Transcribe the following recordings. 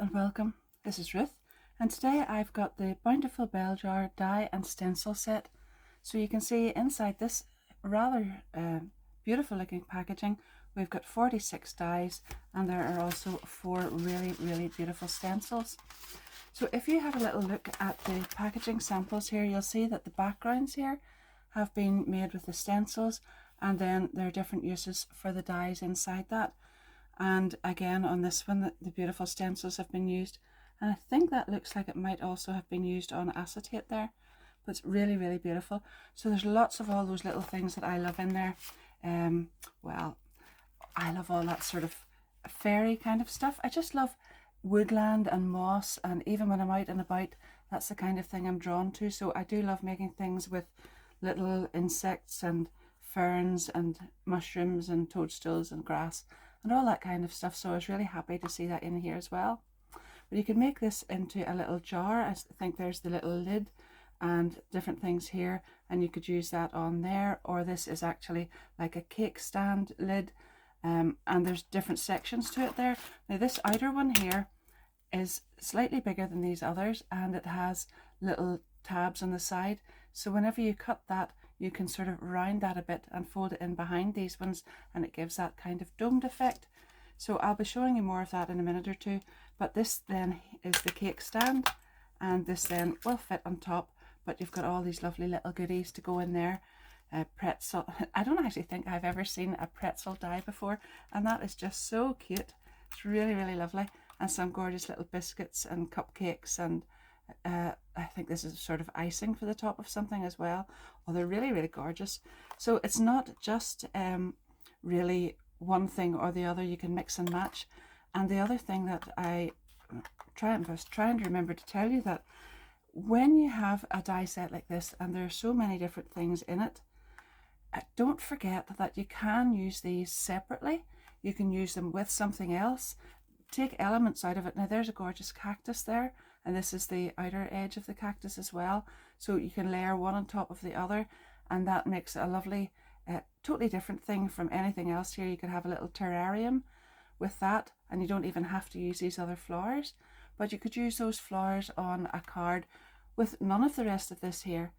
and welcome. This is Ruth, and today I've got the Bountiful Bell Jar die and stencil set. So you can see inside this rather beautiful looking packaging we've got 46 dies, and there are also 4 really beautiful stencils. So if you have a little look at the packaging samples here, you'll see that the backgrounds here have been made with the stencils, and then there are different uses for the dies inside that. And again on this one, the beautiful stencils have been used, and I think that looks like it might also have been used on acetate there, but it's really beautiful. So there's lots of all those little things that I love in there. Well, I love all that sort of fairy kind of stuff. I just love woodland and moss, and even when I'm out and about, that's the kind of thing I'm drawn to. So I do love making things with little insects and ferns and mushrooms and toadstools and grass and all that kind of stuff. So I was really happy to see that in here as well. But you can make this into a little jar. I think there's the little lid and different things here, and you could use that on there, or this is actually like a cake stand lid, and there's different sections to it there. Now this outer one here is slightly bigger than these others, and it has little tabs on the side, so whenever you cut that, you can sort of round that a bit and fold it in behind these ones, and it gives that kind of domed effect. So I'll be showing you more of that in a minute or two. But this then is the cake stand, and this then will fit on top, but you've got all these lovely little goodies to go in there. Pretzel. I don't actually think I've ever seen a pretzel die before, and that is just so cute. It's really lovely. And some gorgeous little biscuits and cupcakes, and I think this is sort of icing for the top of something as well. Oh, they're really gorgeous. So it's not just really one thing or the other. You can mix and match. And the other thing that I was trying to remember to tell you, that when you have a die set like this and there are so many different things in it, don't forget that you can use these separately. You can use them with something else. Take elements out of it. Now there's a gorgeous cactus there, and this is the outer edge of the cactus as well, so you can layer one on top of the other, and that makes a lovely totally different thing from anything else here. You could have a little terrarium with that, and you don't even have to use these other flowers, but you could use those flowers on a card with none of the rest of this here.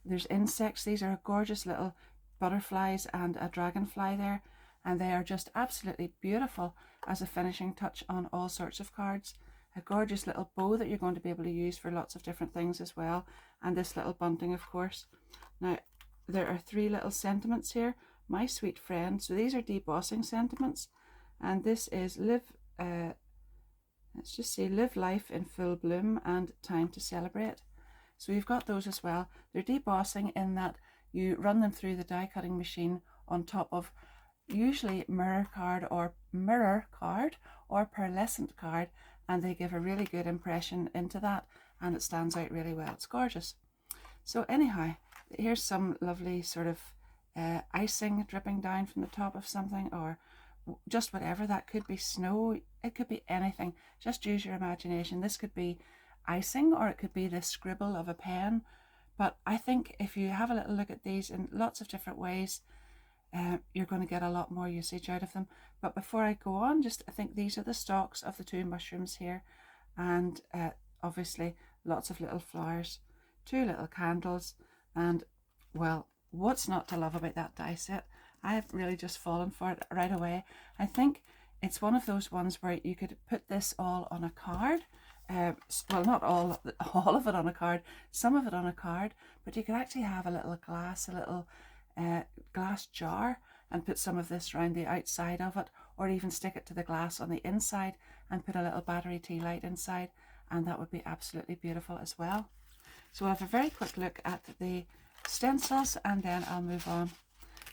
There's insects. These are gorgeous little butterflies and a dragonfly there, and they are just absolutely beautiful as a finishing touch on all sorts of cards. A gorgeous little bow that you're going to be able to use for lots of different things as well, and this little bunting, of course. Now there are 3 little sentiments here. My sweet friend. So these are debossing sentiments, and this is let's just say live life in full bloom and time to celebrate. So you've got those as well. They're debossing in that you run them through the die cutting machine on top of usually mirror card or pearlescent card, and they give a really good impression into that, and it stands out really well. It's gorgeous. So anyhow, here's some lovely sort of icing dripping down from the top of something, or just whatever. That could be snow, it could be anything. Just use your imagination. This could be icing, or it could be the scribble of a pen. But I think if you have a little look at these in lots of different ways, you're going to get a lot more usage out of them. But before I go on, I think these are the stalks of the 2 mushrooms here, and obviously lots of little flowers, 2 little candles, and well, what's not to love about that die set? I have really just fallen for it right away. I think it's one of those ones where you could put this all on a card. Well, not all of it on a card, some of it on a card, but you could actually have a little glass jar, and put some of this around the outside of it, or even stick it to the glass on the inside and put a little battery tea light inside, and that would be absolutely beautiful as well. So we'll have a very quick look at the stencils, and then I'll move on.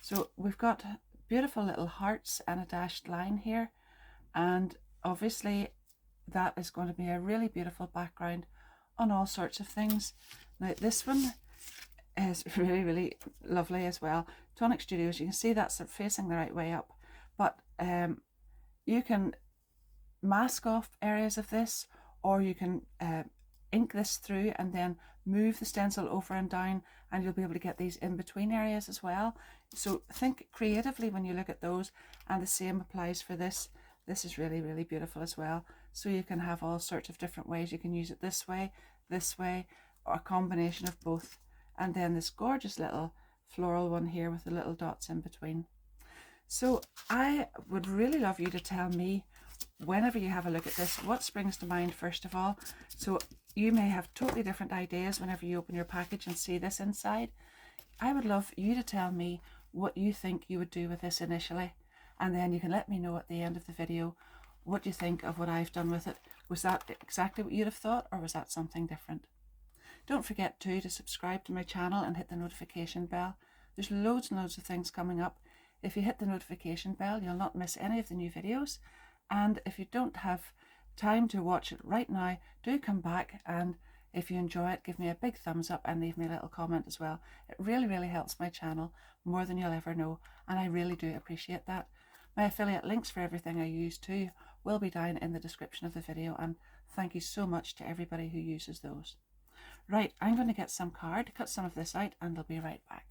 So we've got beautiful little hearts and a dashed line here, and obviously that is going to be a really beautiful background on all sorts of things. Now this one is really lovely as well. Tonic Studios, you can see that's facing the right way up, but you can mask off areas of this, or you can ink this through and then move the stencil over and down, and you'll be able to get these in between areas as well. So think creatively when you look at those, and the same applies for this. This is really beautiful as well. So you can have all sorts of different ways. You can use it this way, or a combination of both. And then this gorgeous little floral one here with the little dots in between. So I would really love you to tell me, whenever you have a look at this, what springs to mind first of all. So you may have totally different ideas whenever you open your package and see this inside. I would love you to tell me what you think you would do with this initially, and then you can let me know at the end of the video what you think of what I've done with it. Was that exactly what you'd have thought, or was that something different? Don't forget too to subscribe to my channel and hit the notification bell. There's loads and loads of things coming up. If you hit the notification bell, you'll not miss any of the new videos. And if you don't have time to watch it right now, do come back, and if you enjoy it, give me a big thumbs up and leave me a little comment as well. It really, really helps my channel more than you'll ever know, and I really do appreciate that. My affiliate links for everything I use too will be down in the description of the video, and thank you so much to everybody who uses those. Right, I'm going to get some card, cut some of this out, and I'll be right back.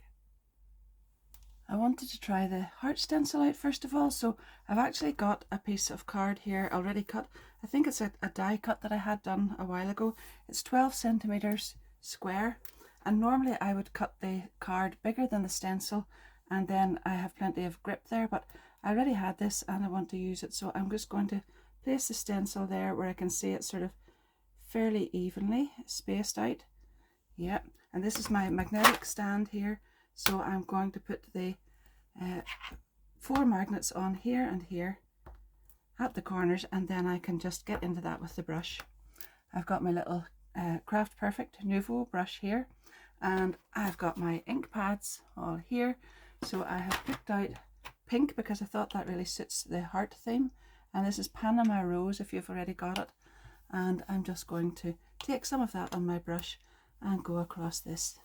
I wanted to try the heart stencil out first of all, so I've actually got a piece of card here already cut. I think it's a die cut that I had done a while ago. It's 12 centimeters square, and normally I would cut the card bigger than the stencil, and then I have plenty of grip there, but I already had this and I want to use it, so I'm just going to place the stencil there where I can see it sort of fairly evenly spaced out. Yeah, and this is my magnetic stand here, so I'm going to put the 4 magnets on here and here at the corners, and then I can just get into that with the brush. I've got my little Craft Perfect Nouveau brush here, and I've got my ink pads all here. So I have picked out pink because I thought that really suits the heart theme, and this is Panama Rose if you've already got it. And I'm just going to take some of that on my brush and go across this.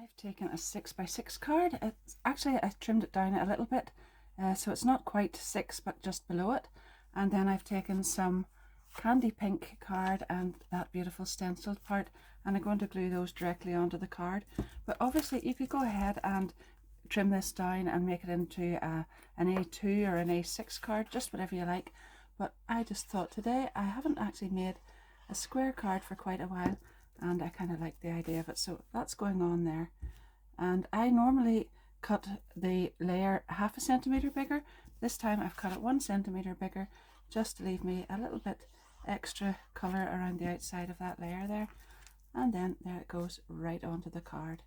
I've taken a 6x6 card. It's actually, I trimmed it down a little bit, so it's not quite 6 but just below it. And then I've taken some candy pink card and that beautiful stenciled part, and I'm going to glue those directly onto the card. But obviously you could go ahead and trim this down and make it into an A2 or an A6 card, just whatever you like. But I just thought today, I haven't actually made a square card for quite a while, and I kind of like the idea of it, so that's going on there. And I normally cut the layer 1/2 centimeter bigger. This time I've cut it 1 centimeter bigger, just to leave me a little bit extra colour around the outside of that layer there. And then there it goes right onto the card.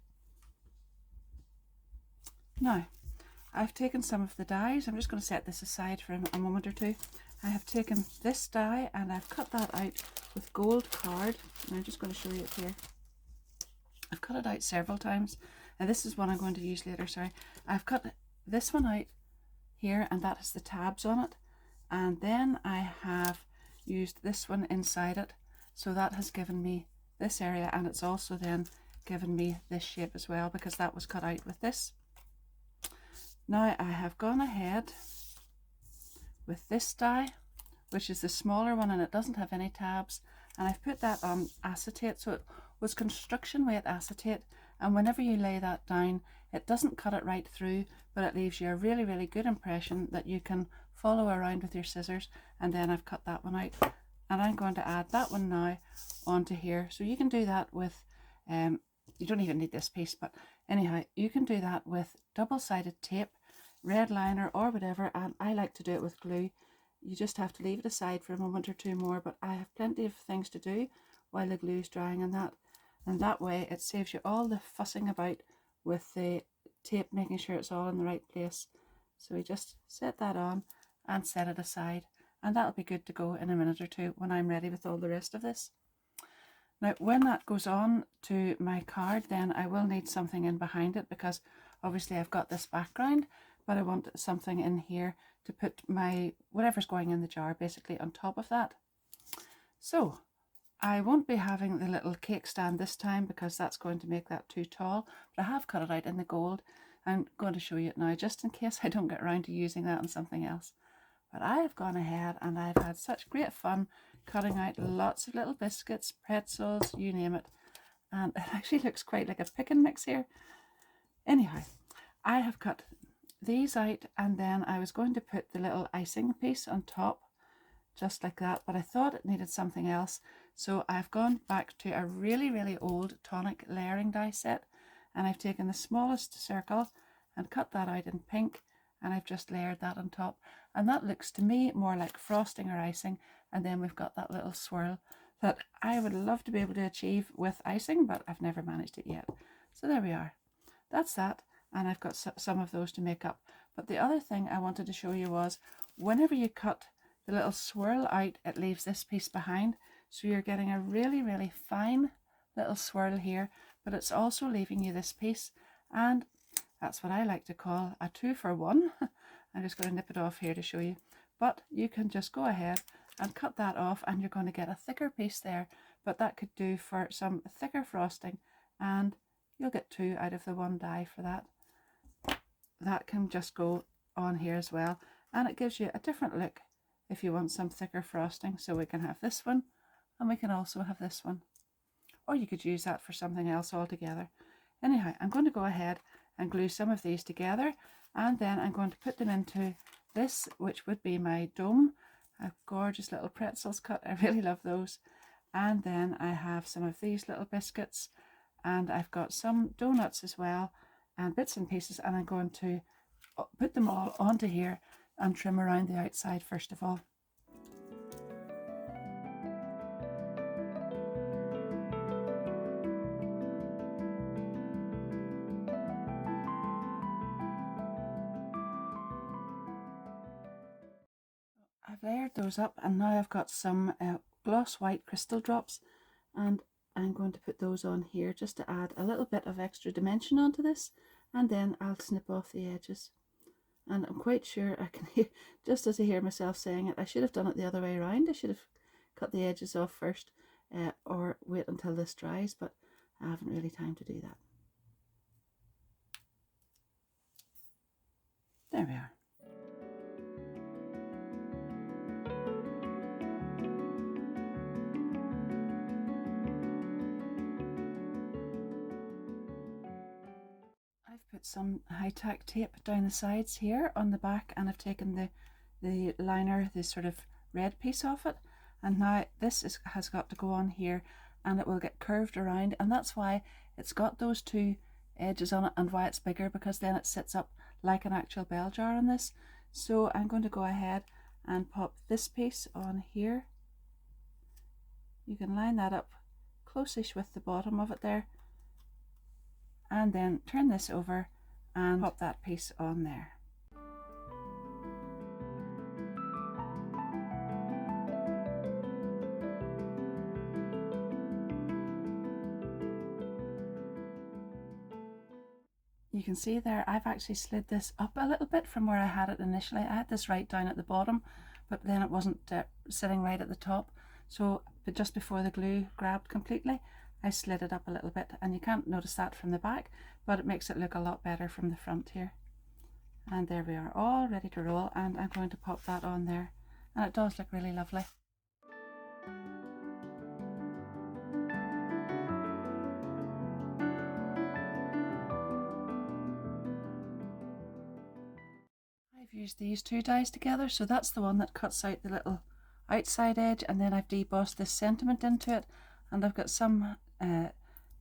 Now, I've taken some of the dies. I'm just going to set this aside for a moment or two. I have taken this die and I've cut that out with gold card, and I'm just going to show you it here. I've cut it out several times, and this is one I'm going to use later. Sorry, I've cut this one out here, and that has the tabs on it, and then I have used this one inside it, so that has given me this area, and it's also then given me this shape as well because that was cut out with this. Now I have gone ahead with this die, which is the smaller one, and it doesn't have any tabs, and I've put that on acetate. So it was construction weight acetate, and whenever you lay that down, it doesn't cut it right through, but it leaves you a really, really good impression that you can follow around with your scissors. And then I've cut that one out, and I'm going to add that one now onto here. So you can do that with you don't even need this piece, but anyhow, you can do that with double-sided tape, red liner or whatever, and I like to do it with glue. You just have to leave it aside for a moment or two more, but I have plenty of things to do while the glue is drying and that way it saves you all the fussing about with the tape, making sure it's all in the right place. So we just set that on and set it aside, and that'll be good to go in a minute or two when I'm ready with all the rest of this. Now when that goes on to my card, then I will need something in behind it, because obviously I've got this background, but I want something in here to put my whatever's going in the jar basically on top of that. So I won't be having the little cake stand this time because that's going to make that too tall, but I have cut it out in the gold. I'm going to show you it now just in case I don't get around to using that on something else. But I have gone ahead and I've had such great fun cutting out lots of little biscuits, pretzels, you name it. And it actually looks quite like a pick and mix here. Anyhow, I have cut these out, and then I was going to put the little icing piece on top just like that, but I thought it needed something else. So I've gone back to a really old Tonic layering die set, and I've taken the smallest circle and cut that out in pink, and I've just layered that on top, and that looks to me more like frosting or icing. And then we've got that little swirl that I would love to be able to achieve with icing, but I've never managed it yet. So there we are. That's that, and I've got some of those to make up. But the other thing I wanted to show you was, whenever you cut the little swirl out, it leaves this piece behind, so you're getting a really fine little swirl here, but it's also leaving you this piece, and that's what I like to call a 2-for-1. I'm just going to nip it off here to show you, but you can just go ahead and cut that off and you're going to get a thicker piece there, but that could do for some thicker frosting, and you'll get 2 out of the 1 die for that. That can just go on here as well, and it gives you a different look if you want some thicker frosting. So we can have this one, and we can also have this one, or you could use that for something else altogether. Anyhow, I'm going to go ahead and glue some of these together, and then I'm going to put them into this, which would be my dome. A gorgeous little pretzels cut, I really love those. And then I have some of these little biscuits, and I've got some donuts as well, and bits and pieces, and I'm going to put them all onto here and trim around the outside first of all. I've layered those up, and now I've got some gloss white crystal drops, and I'm going to put those on here just to add a little bit of extra dimension onto this, and then I'll snip off the edges. And I'm quite sure I can hear, just as I hear myself saying it, I should have done it the other way around. I should have cut the edges off first, or wait until this dries, but I haven't really time to do that. There we are. I've put some high-tack tape down the sides here on the back, and I've taken the liner, the sort of red piece off it, and now this has got to go on here, and it will get curved around, and that's why it's got those 2 edges on it, and why it's bigger, because then it sits up like an actual bell jar on this. So I'm going to go ahead and pop this piece on here. You can line that up close-ish with the bottom of it there, and then turn this over and pop that piece on there. You can see there I've actually slid this up a little bit from where I had it initially. I had this right down at the bottom, but then it wasn't sitting right at the top, so just before the glue grabbed completely, I slid it up a little bit, and you can't notice that from the back, but it makes it look a lot better from the front here. And there we are, all ready to roll, and I'm going to pop that on there, and it does look really lovely. I've used these 2 dies together, so that's the one that cuts out the little outside edge, and then I've debossed this sentiment into it, and I've got some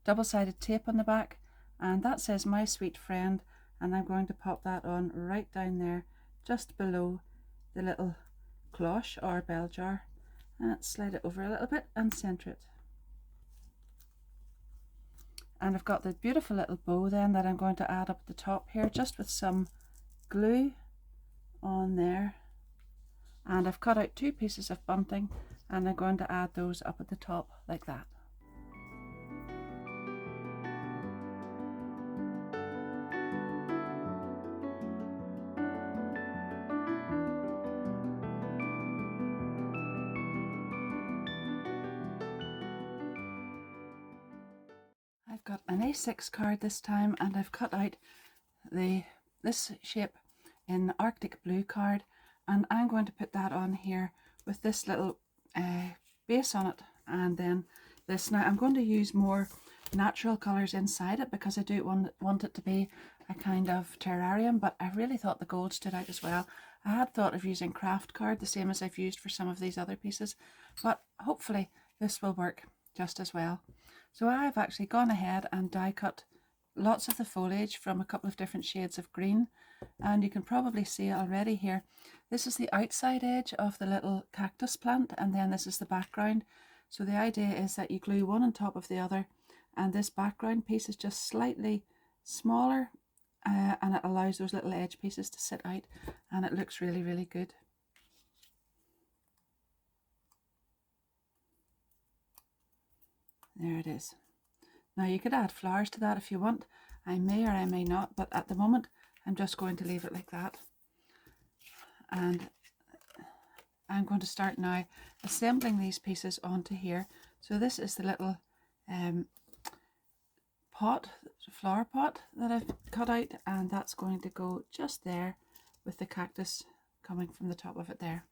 double-sided tape on the back, and that says "My Sweet Friend," and I'm going to pop that on right down there just below the little cloche or bell jar, and slide it over a little bit and center it. And I've got the beautiful little bow then that I'm going to add up the top here, just with some glue on there, and I've cut out 2 pieces of bunting, and I'm going to add those up at the top like that. I've got an A6 card this time, and I've cut out this shape in Arctic blue card, and I'm going to put that on here with this little base on it, and then this. Now I'm going to use more natural colours inside it because I do want it to be a kind of terrarium, but I really thought the gold stood out as well. I had thought of using craft card, the same as I've used for some of these other pieces, but hopefully this will work just as well. So I've actually gone ahead and die cut lots of the foliage from a couple of different shades of green, and you can probably see already here, this is the outside edge of the little cactus plant, and then this is the background. So the idea is that you glue one on top of the other, and this background piece is just slightly smaller, and it allows those little edge pieces to sit out, and it looks really, really good. There it is. Now you could add flowers to that if you want. I may or I may not, but at the moment I'm just going to leave it like that. And I'm going to start now assembling these pieces onto here. So this is the little flower pot that I've cut out, and that's going to go just there with the cactus coming from the top of it there.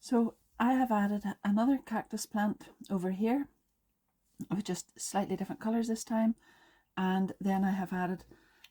So I have added another cactus plant over here with just slightly different colours this time, and then I have added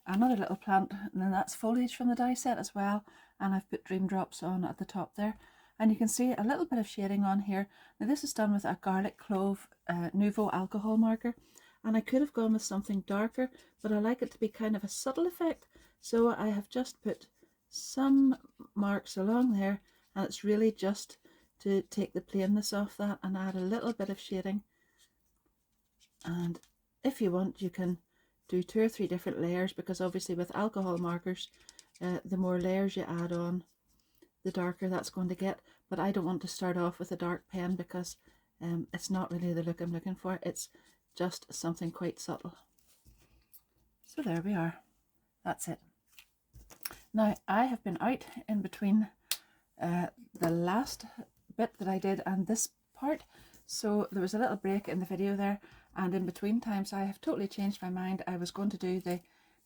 another little plant, and then that's foliage from the die set as well, and I've put dream drops on at the top there, and you can see a little bit of shading on here. Now this is done with a garlic clove Nouveau alcohol marker, and I could have gone with something darker, but I like it to be kind of a subtle effect, so I have just put some marks along there, and it's really just to take the plainness off that and add a little bit of shading. And if you want, you can do 2 or 3 different layers, because obviously with alcohol markers, the more layers you add on, the darker that's going to get. But I don't want to start off with a dark pen because it's not really the look I'm looking for. It's just something quite subtle. So there we are. That's it. Now I have been out in between the last bit that I did and this part, so there was a little break in the video there, and in between times I have totally changed my mind. I was going to do the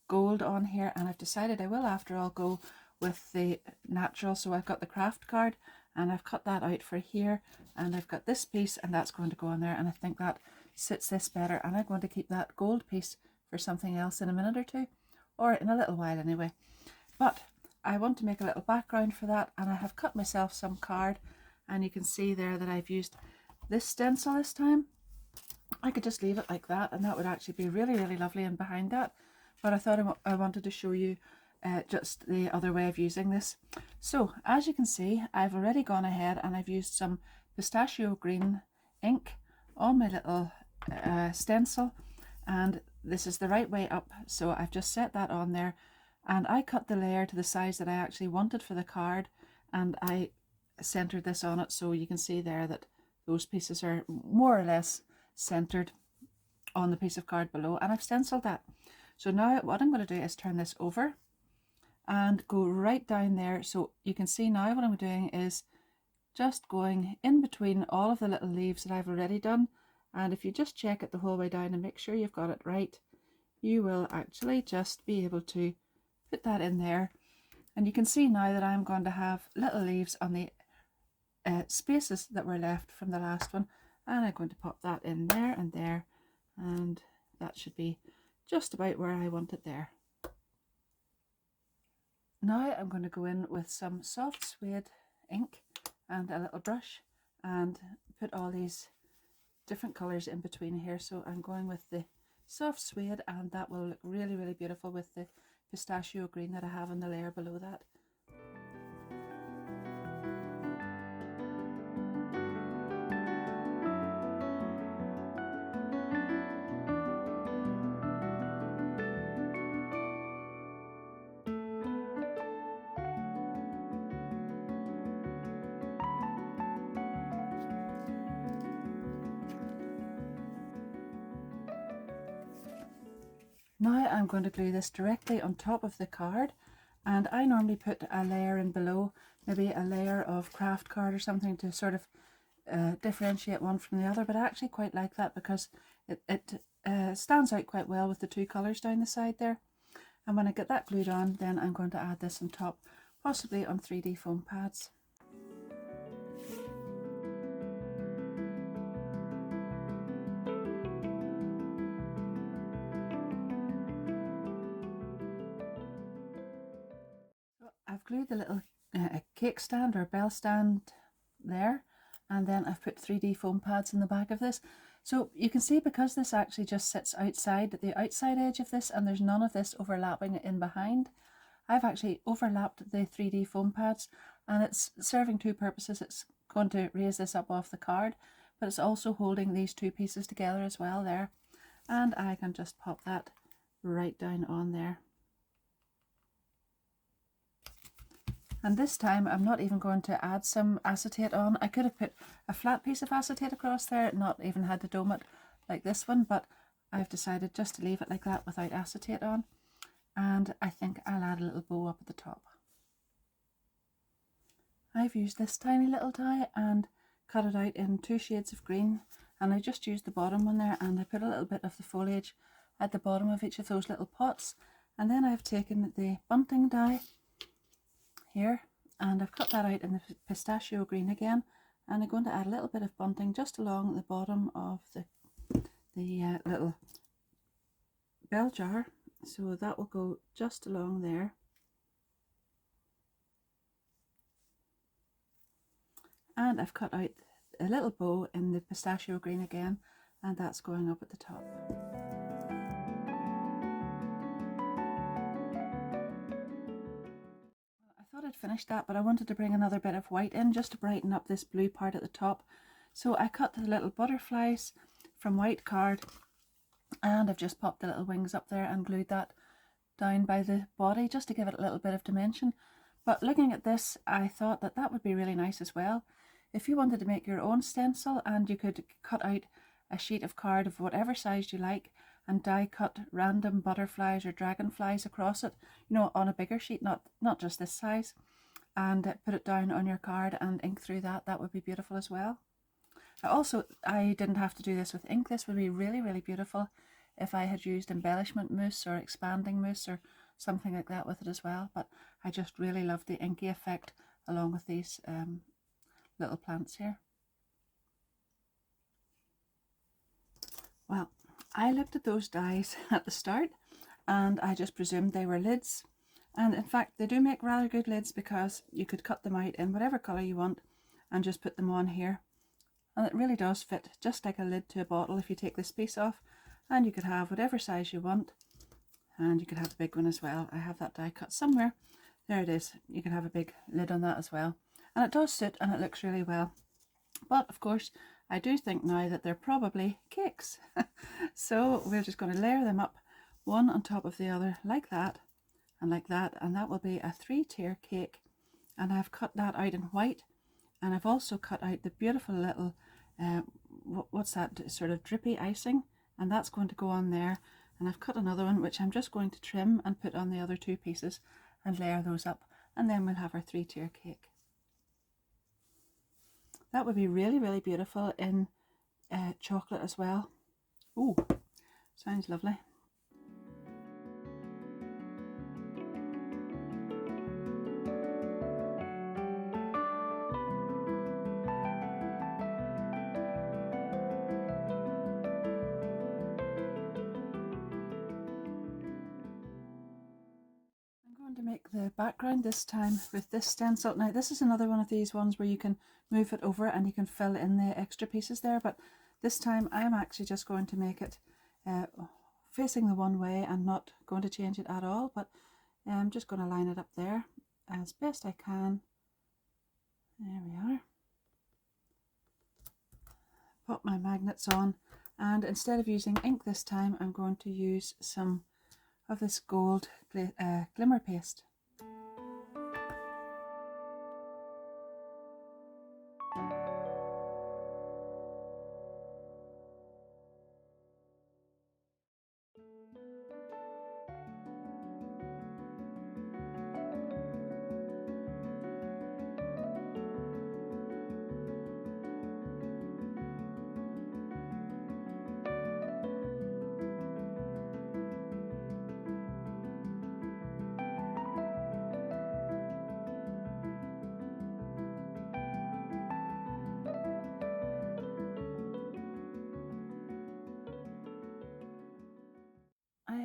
gold on here, and I've decided I will after all go with the natural. So I've got the craft card and I've cut that out for here, and I've got this piece and that's going to go on there, and I think that sits this better, and I'm going to keep that gold piece for something else in a minute or two, or in a little while anyway. But I want to make a little background for that, and I have cut myself some card, and you can see there that I've used this stencil this time. I could just leave it like that, and that would actually be really, really lovely and behind that, but I thought I wanted to show you just the other way of using this. So as you can see, I've already gone ahead and I've used some pistachio green ink on my little stencil, and this is the right way up, so I've just set that on there, and I cut the layer to the size that I actually wanted for the card, and I centered this on it, so you can see there that those pieces are more or less centered on the piece of card below, and I've stenciled that. So now what I'm going to do is turn this over and go right down there, so you can see now what I'm doing is just going in between all of the little leaves that I've already done, and if you just check it the whole way down and make sure you've got it right, you will actually just be able to put that in there. And you can see now that I'm going to have little leaves on the spaces that were left from the last one, and I'm going to pop that in there, and that should be just about where I want it there. Now I'm going to go in with some soft suede ink and a little brush and put all these different colours in between here. So I'm going with the soft suede, and that will look really, really beautiful with the pistachio green that I have on the layer below that. Now I'm going to glue this directly on top of the card, and I normally put a layer in below maybe a layer of craft card or something to sort of differentiate one from the other, but I actually quite like that because it stands out quite well with the two colours down the side there. And when I get that glued on, then I'm going to add this on top, possibly on 3D foam pads. So I've glued the little cake stand or bell stand there, and then I've put 3D foam pads in the back of this. So you can see, because this actually just sits outside the outside edge of this and there's none of this overlapping in behind, I've actually overlapped the 3D foam pads, and it's serving two purposes. It's going to raise this up off the card, but it's also holding these two pieces together as well there. And I can just pop that right down on there. And this time I'm not even going to add some acetate on. I could have put a flat piece of acetate across there, not even had to dome it like this one, but I've decided just to leave it like that without acetate on. And I think I'll add a little bow up at the top. I've used this tiny little die and cut it out in 2 shades of green, and I just used the bottom one there, and I put a little bit of the foliage at the bottom of each of those little pots. And then I've taken the bunting die here and I've cut that out in the pistachio green again, and I'm going to add a little bit of bunting just along the bottom of the little bell jar, so that will go just along there. And I've cut out a little bow in the pistachio green again, and that's going up at the top. I thought I'd finished that, but I wanted to bring another bit of white in just to brighten up this blue part at the top. So I cut the little butterflies from white card, and I've just popped the little wings up there and glued that down by the body just to give it a little bit of dimension. But looking at this, I thought that that would be really nice as well. If you wanted to make your own stencil, and you could cut out a sheet of card of whatever size you like and die cut random butterflies or dragonflies across it, you know, on a bigger sheet, not just this size, and put it down on your card and ink through that, that would be beautiful as well. Also, I didn't have to do this with ink. This would be really, really beautiful if I had used embellishment mousse or expanding mousse or something like that with it as well. But I just really love the inky effect along with these little plants here. Well, I looked at those dies at the start and I just presumed they were lids. And in fact, they do make rather good lids, because you could cut them out in whatever colour you want and just put them on here. And it really does fit just like a lid to a bottle if you take this piece off. And you could have whatever size you want. And you could have a big one as well. I have that die cut somewhere. There it is. You can have a big lid on that as well. And it does sit and it looks really well. But of course, I do think now that they're probably cakes. So we're just going to layer them up one on top of the other like that and like that. And that will be a 3-tier cake. And I've cut that out in white. And I've also cut out the beautiful little, what's that, sort of drippy icing. And that's going to go on there. And I've cut another one, which I'm just going to trim and put on the other 2 pieces and layer those up. And then we'll have our 3-tier cake. That would be really, really beautiful in chocolate as well. Ooh, sounds lovely. To make the background this time with this stencil. Now this is another one of these ones where you can move it over and you can fill in the extra pieces there, but this time I'm actually just going to make it facing the one way and not going to change it at all, but I'm just going to line it up there as best I can. There we are. Pop my magnets on, and instead of using ink this time I'm going to use some of this gold glimmer paste.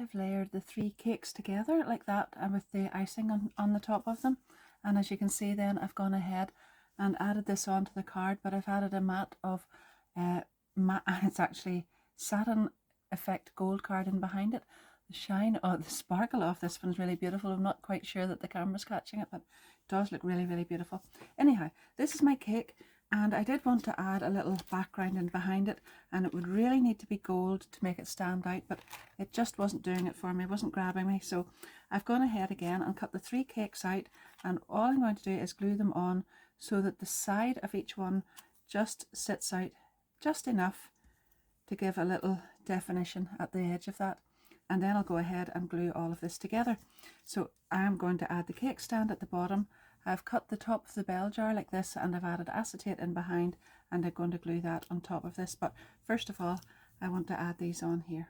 I've layered the 3 cakes together like that, and with the icing on the top of them. And as you can see then, I've gone ahead and added this onto the card, but I've added a matte of it's actually satin effect gold card in behind it. The shine, oh, the sparkle of this one's really beautiful. I'm not quite sure that the camera's catching it, but it does look really, really beautiful. Anyhow, this is my cake, and I did want to add a little background in behind it, and it would really need to be gold to make it stand out, but it just wasn't doing it for me, it wasn't grabbing me. So I've gone ahead again and cut the 3 cakes out, and all I'm going to do is glue them on so that the side of each one just sits out just enough to give a little definition at the edge of that. And then I'll go ahead and glue all of this together. So I'm going to add the cake stand at the bottom. I've cut the top of the bell jar like this, and I've added acetate in behind, and I'm going to glue that on top of this. But first of all, I want to add these on here.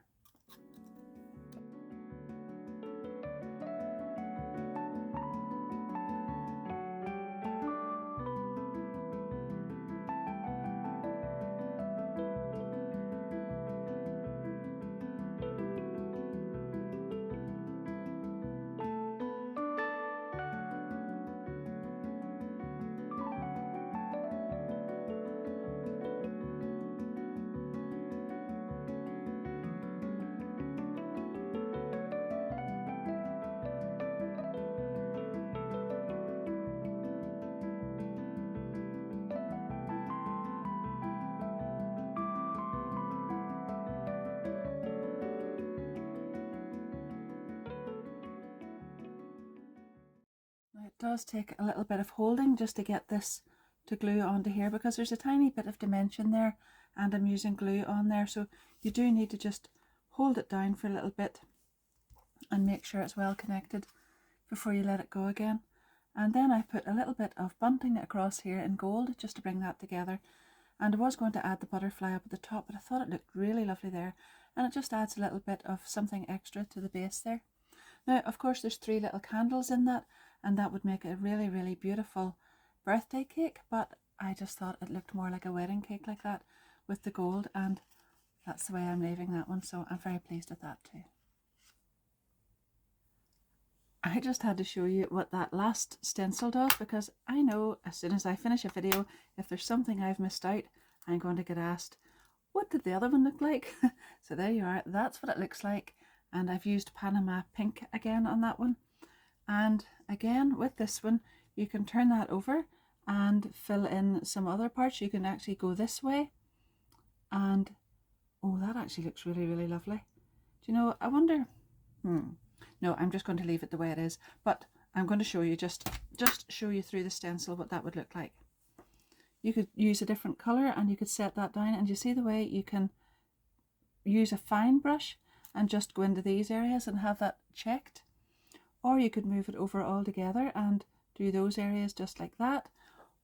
It does take a little bit of holding just to get this to glue onto here, because there's a tiny bit of dimension there, and I'm using glue on there, so you do need to just hold it down for a little bit and make sure it's well connected before you let it go again. And then I put a little bit of bunting across here in gold just to bring that together, and I was going to add the butterfly up at the top, but I thought it looked really lovely there, and it just adds a little bit of something extra to the base there. Now, of course, there's 3 little candles in that, and that would make a really, really beautiful birthday cake, but I just thought it looked more like a wedding cake like that with the gold, and that's the way I'm leaving that one, so I'm very pleased with that too. I just had to show you what that last stencil does, because I know as soon as I finish a video, if there's something I've missed out, I'm going to get asked, what did the other one look like? So there you are, that's what it looks like. And I've used Panama Pink again on that one. And again with this one, you can turn that over and fill in some other parts. You can actually go this way, and oh, that actually looks really, really lovely. Do you know, I wonder, no, I'm just going to leave it the way it is, but I'm going to show you, just show you through the stencil what that would look like. You could use a different color and you could set that down, and you see the way you can use a fine brush and just go into these areas and have that checked, or you could move it over all together and do those areas just like that,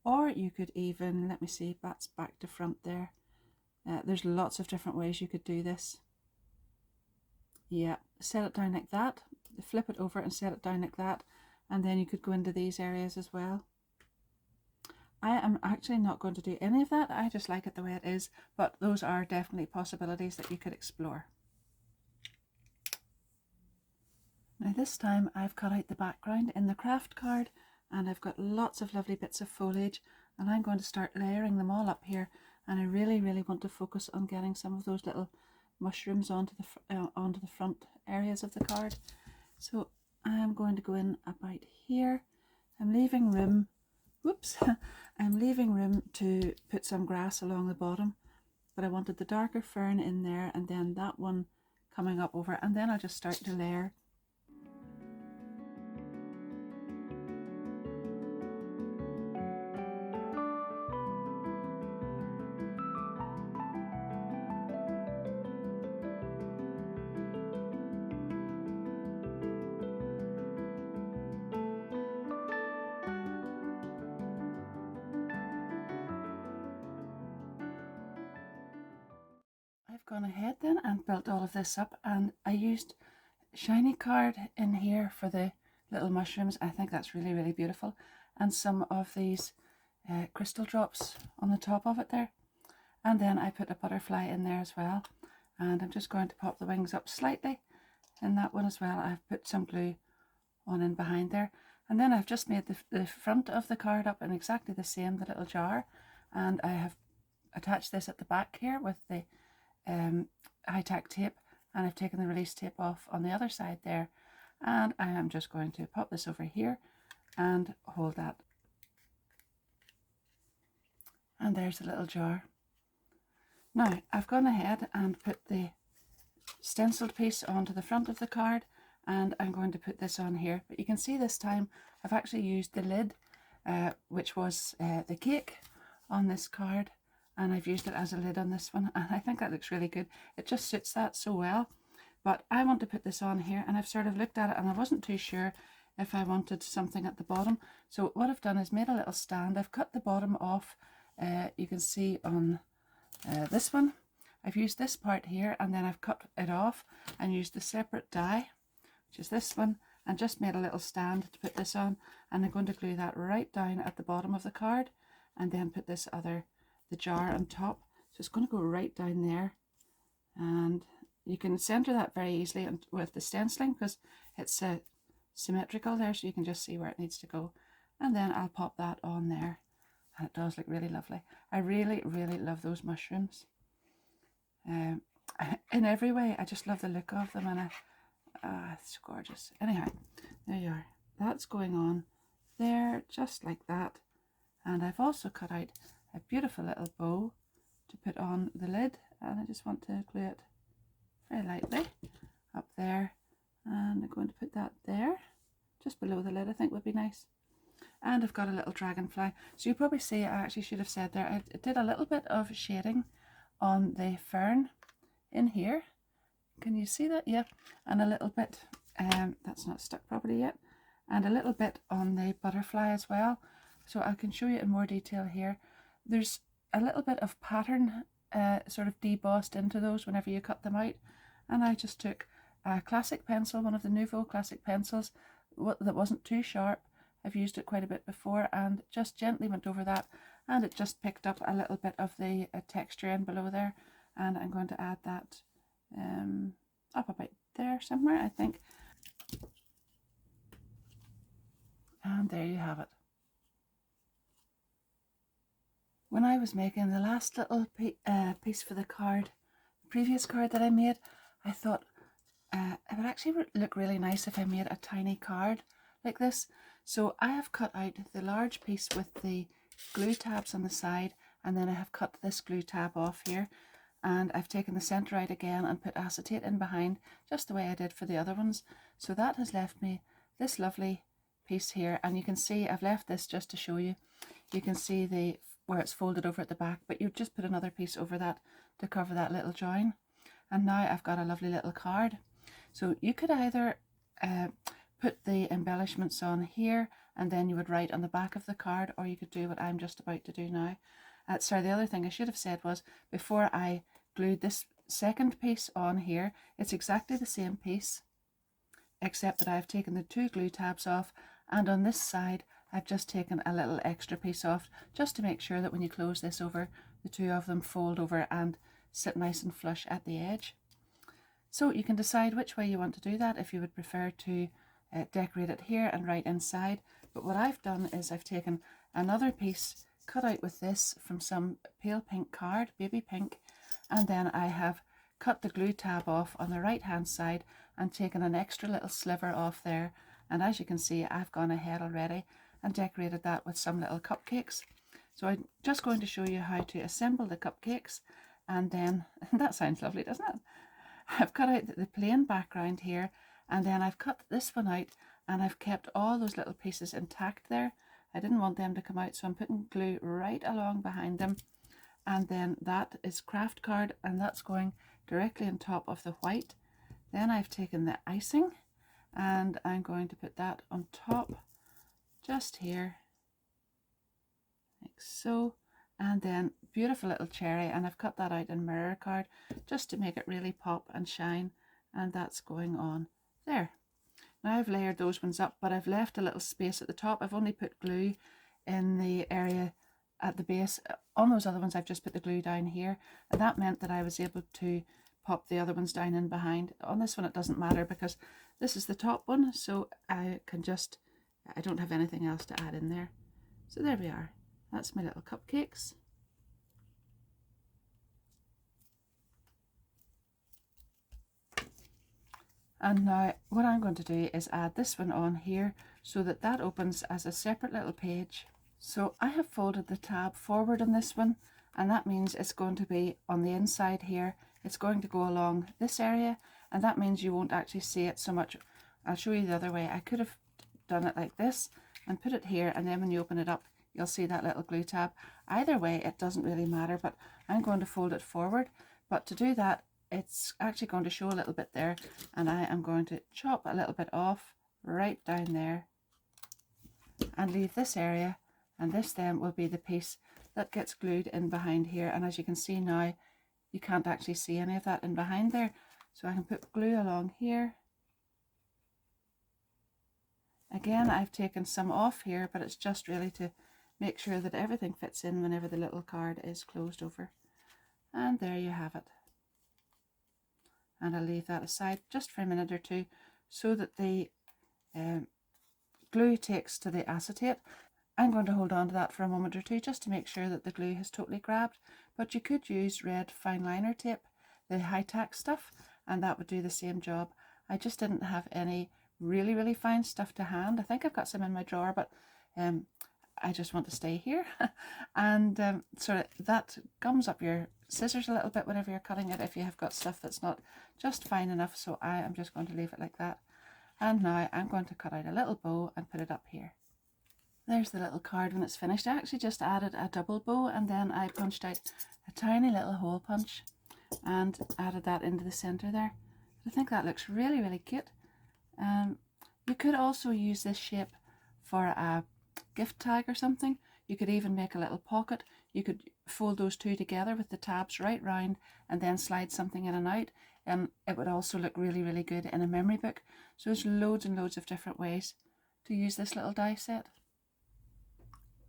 or you could even, let me see, that's back to front there. There's lots of different ways you could do this. Yeah, set it down like that, flip it over and set it down like that, and then you could go into these areas as well. I am actually not going to do any of that, I just like it the way it is, but those are definitely possibilities that you could explore. Now this time I've cut out the background in the craft card, and I've got lots of lovely bits of foliage, and I'm going to start layering them all up here, and I really, really want to focus on getting some of those little mushrooms onto the front areas of the card. So I'm going to go in about here. I'm leaving room, whoops, I'm leaving room to put some grass along the bottom, but I wanted the darker fern in there, and then that one coming up over, and then I'll just start to layer. I've gone ahead then and built all of this up, and I used shiny card in here for the little mushrooms. I think that's really, really beautiful, and some of these crystal drops on the top of it there, and then I put a butterfly in there as well, and I'm just going to pop the wings up slightly in that one as well. I've put some glue on in behind there, and then I've just made the front of the card up in exactly the same, the little jar, and I have attached this at the back here with the high-tack tape, and I've taken the release tape off on the other side there, and I am just going to pop this over here and hold that. And there's the little jar. Now I've gone ahead and put the stenciled piece onto the front of the card, and I'm going to put this on here. But you can see this time I've actually used the lid, which was the cake on this card, and I've used it as a lid on this one, and I think that looks really good. It just suits that so well. But I want to put this on here, and I've sort of looked at it and I wasn't too sure if I wanted something at the bottom. So what I've done is made a little stand. I've cut the bottom off, you can see on this one. I've used this part here, and then I've cut it off and used the separate die, which is this one, and just made a little stand to put this on. And I'm going to glue that right down at the bottom of the card, and then put this the jar on top. So it's going to go right down there, and you can center that very easily with the stenciling because it's symmetrical there, so you can just see where it needs to go. And then I'll pop that on there, and it does look really lovely. I really, really love those mushrooms. In every way, I just love the look of them, and it's gorgeous. Anyhow, there you are. That's going on there, just like that. And I've also cut out a beautiful little bow to put on the lid, and I just want to glue it very lightly up there, and I'm going to put that there just below the lid. I think would be nice. And I've got a little dragonfly, so you probably see, I actually should have said there, I did a little bit of shading on the fern in here. Can you see that? Yeah. And a little bit, that's not stuck properly yet, and a little bit on the butterfly as well, so I can show you in more detail here. There's a little bit of pattern sort of debossed into those whenever you cut them out, and I just took a classic pencil, one of the Nouveau classic pencils that wasn't too sharp. I've used it quite a bit before, and just gently went over that, and it just picked up a little bit of the texture in below there. And I'm going to add that up about there somewhere, I think. And there you have it. When I was making the last little piece for the card, the previous card that I made, I thought it would actually look really nice if I made a tiny card like this. So I have cut out the large piece with the glue tabs on the side, and then I have cut this glue tab off here, and I've taken the centre out again and put acetate in behind, just the way I did for the other ones. So that has left me this lovely piece here, and you can see I've left this just to show you. You can see where it's folded over at the back, but you just put another piece over that to cover that little join, and now I've got a lovely little card. So you could either put the embellishments on here, and then you would write on the back of the card, or you could do what I'm just about to do now. Sorry, the other thing I should have said was, before I glued this second piece on here, it's exactly the same piece, except that I've taken the two glue tabs off, and on this side I've just taken a little extra piece off, just to make sure that when you close this over, the two of them fold over and sit nice and flush at the edge. So you can decide which way you want to do that, if you would prefer to decorate it here and right inside. But what I've done is I've taken another piece cut out with this from some pale pink card, baby pink, and then I have cut the glue tab off on the right hand side and taken an extra little sliver off there. And as you can see, I've gone ahead already and decorated that with some little cupcakes. So I'm just going to show you how to assemble the cupcakes, and then that sounds lovely, doesn't it? I've cut out the plain background here, and then I've cut this one out, and I've kept all those little pieces intact there. I didn't want them to come out, so I'm putting glue right along behind them. And then that is craft card, and that's going directly on top of the white. Then I've taken the icing, and I'm going to put that on top, just here, like so. And then beautiful little cherry, and I've cut that out in mirror card just to make it really pop and shine, and that's going on there. Now I've layered those ones up, but I've left a little space at the top. I've only put glue in the area at the base. On those other ones I've just put the glue down here, and that meant that I was able to pop the other ones down in behind. On this one it doesn't matter because this is the top one, so I don't have anything else to add in there. So there we are. That's my little cupcakes. And now what I'm going to do is add this one on here so that that opens as a separate little page. So I have folded the tab forward on this one, and that means it's going to be on the inside here. It's going to go along this area, and that means you won't actually see it so much. I'll show you the other way. I could have done it like this and put it here, and then when you open it up you'll see that little glue tab. Either way it doesn't really matter, but I'm going to fold it forward. But to do that, it's actually going to show a little bit there, and I am going to chop a little bit off right down there and leave this area, and this then will be the piece that gets glued in behind here. And as you can see now, you can't actually see any of that in behind there, so I can put glue along here. Again, I've taken some off here, but it's just really to make sure that everything fits in whenever the little card is closed over. And there you have it. And I'll leave that aside just for a minute or two so that the glue takes to the acetate. I'm going to hold on to that for a moment or two just to make sure that the glue has totally grabbed, but you could use red fine liner tape, the high-tack stuff, and that would do the same job. I just didn't have any really fine stuff to hand. I think I've got some in my drawer, but I just want to stay here. And so that gums up your scissors a little bit whenever you're cutting it if you have got stuff that's not just fine enough, so I am just going to leave it like that. And now I'm going to cut out a little bow and put it up here. There's the little card when it's finished. I actually just added a double bow, and then I punched out a tiny little hole punch and added that into the center there. I think that looks really cute. You could also use this shape for a gift tag or something. You could even make a little pocket. You could fold those two together with the tabs right round and then slide something in and out, and it would also look really good in a memory book. So there's loads and loads of different ways to use this little die set.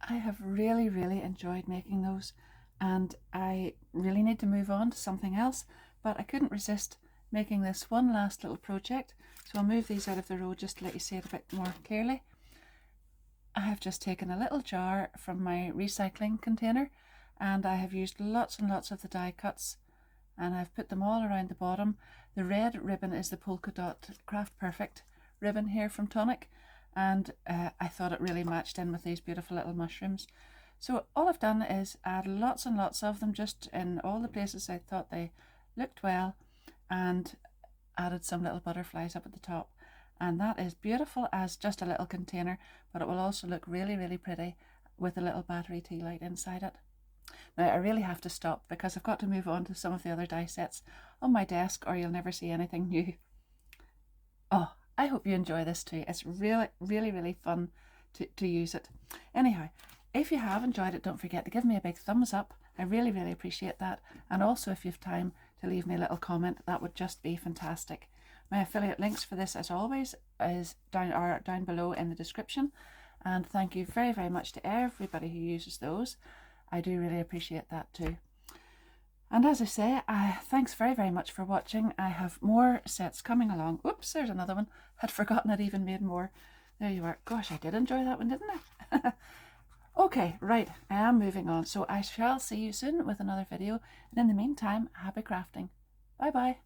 I have really enjoyed making those, and I really need to move on to something else, but I couldn't resist making this one last little project. So I'll move these out of the road just to let you see it a bit more clearly. I have just taken a little jar from my recycling container, and I have used lots and lots of the die cuts, and I've put them all around the bottom. The red ribbon is the polka dot Craft Perfect ribbon here from Tonic, and I thought it really matched in with these beautiful little mushrooms. So all I've done is add lots and lots of them just in all the places I thought they looked well, and added some little butterflies up at the top. And that is beautiful as just a little container, but it will also look really pretty with a little battery tea light inside it. Now I really have to stop because I've got to move on to some of the other die sets on my desk, or you'll never see anything new. Oh, I hope you enjoy this too. It's really fun to use it. Anyhow, if you have enjoyed it, don't forget to give me a big thumbs up. I really appreciate that. And also, if you have time to leave me a little comment, that would just be fantastic. My affiliate links for this, as always, are down below in the description. And thank you very much to everybody who uses those. I do really appreciate that too. And as I say, thanks very much for watching. I have more sets coming along. Oops, there's another one. I'd forgotten I'd even made more. There you are. Gosh, I did enjoy that one, didn't I? Okay, right, I am moving on. So I shall see you soon with another video. And in the meantime, happy crafting. Bye bye.